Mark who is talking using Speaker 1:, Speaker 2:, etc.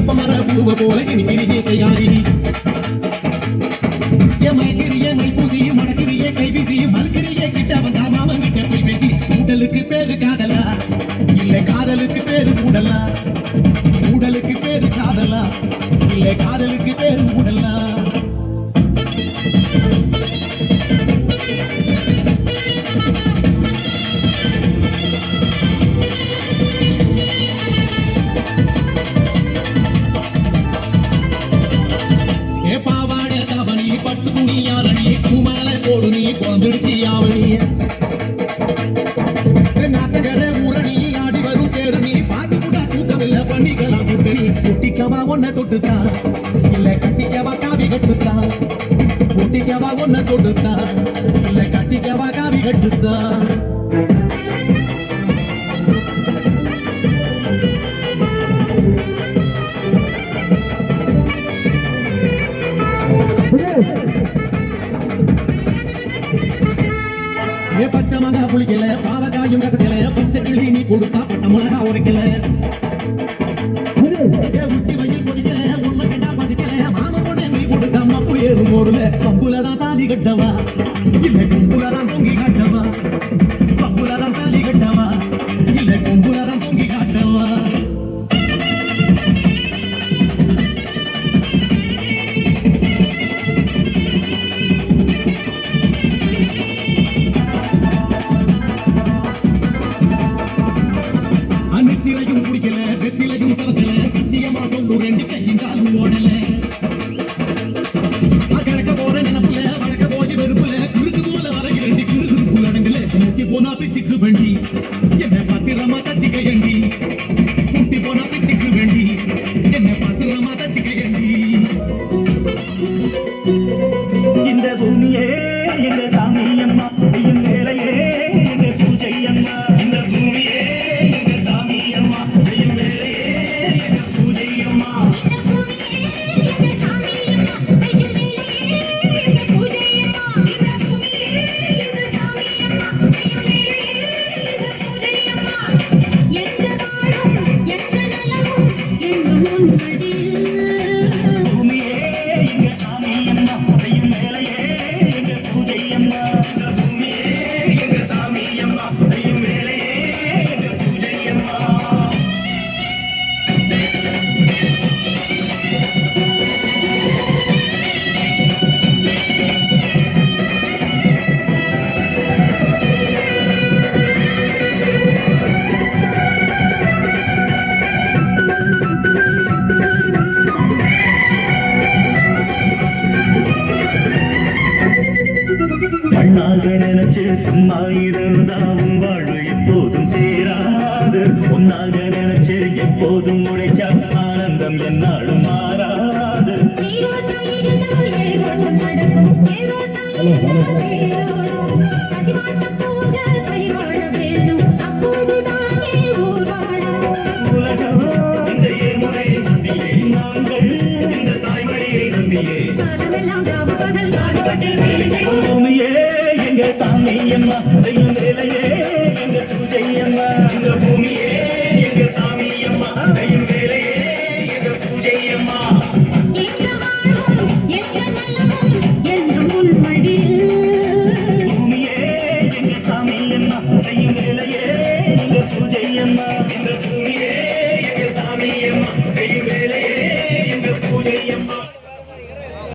Speaker 1: இழுப்ப மர பூவ போல இனிக்கிறியே கையாரி ஏமாய்க்கிறியே மைப்பூசி மணக்கிறியே கைவீசி மறுக்கிறியே கிட்ட வந்தா மாமன் கிட்ட போய் பேசி உடலுக்கு பேரு காதலா இல்ல காதலுக்கு பேரு உடலா உடலுக்கு பேரு காதலா இல்ல காதலுக்கு பேரு உடலா குழந்துடுச்சி ஆவணி நாத்தகர ஊரணி ஆடி வரும் தேரு நீ பார்த்து கூட்டா தூக்கமில்ல பண்ணிக்கலாம் கூட்டணி ஒட்டிக்கவா ஒன்ன தொட்டுத்தா இல்ல கட்டிக்கவா காவி கட்டுத்தா ஒட்டிக்கவா ஒன்ன தொட்டுத்தா இல்ல கட்டிக்கவா காவி கட்டுத்தா பச்சை மகா புளிக்கல பாவக்காயும் கசக்கல பச்சை கிளி நீ கொடுத்தா பட்ட மிளகா உரைக்கல உச்சி வயல் கொதிக்கல உண்மை கண்டா பசிக்கல மாம கொண்டு நீ கொடுத்த மப்பு ஏறும் போர்ல கம்புலதான் தாலி கட்டவா இல்ல கொம்புலதான் தொங்கி காட்டவா கம்புலதான் தாலி கட்டவா இல்ல கொம்புலதான் தொங்கி காட்டவா நித்திரையும் குடிக்கல வெத்திலையும் சவக்கல சத்தியமா சொல்லு ரெண்டு கையும் காலும் ஓடல கிழக்க போற நினப்புல வழக்க போய் வெறுப்புல குறுக்கு போல வரைய ரெண்டு குறுகுறுப்பு அடங்கல முட்டி போனா பிச்சுக்கு வேண்டி என்ன பத்திரமா தச்சிக்க வேண்டி முட்டி போனா பிச்சுக்கு வேண்டி என்ன பத்திரமா தச்சிக்க வேண்டி இந்த பூமியே எங்க சாமி அம்மா செய்யும் வேலையே எங்க பூஜை அம்மா இந்த பூமியே நினைச்சு சும்மா இருந்தாவும் வாழ்வு எப்போதும் சேராது ஒன்னாக நினைச்சு எப்போதும் உழைச்சா ஆனந்தம் என்னாலும் மாறாது உலகம் இந்த ஏழ்முறை நம்பியே நாங்கள் இந்த தாய்மொழியை நம்பியே பூமியே எங்க சாமி அம்மா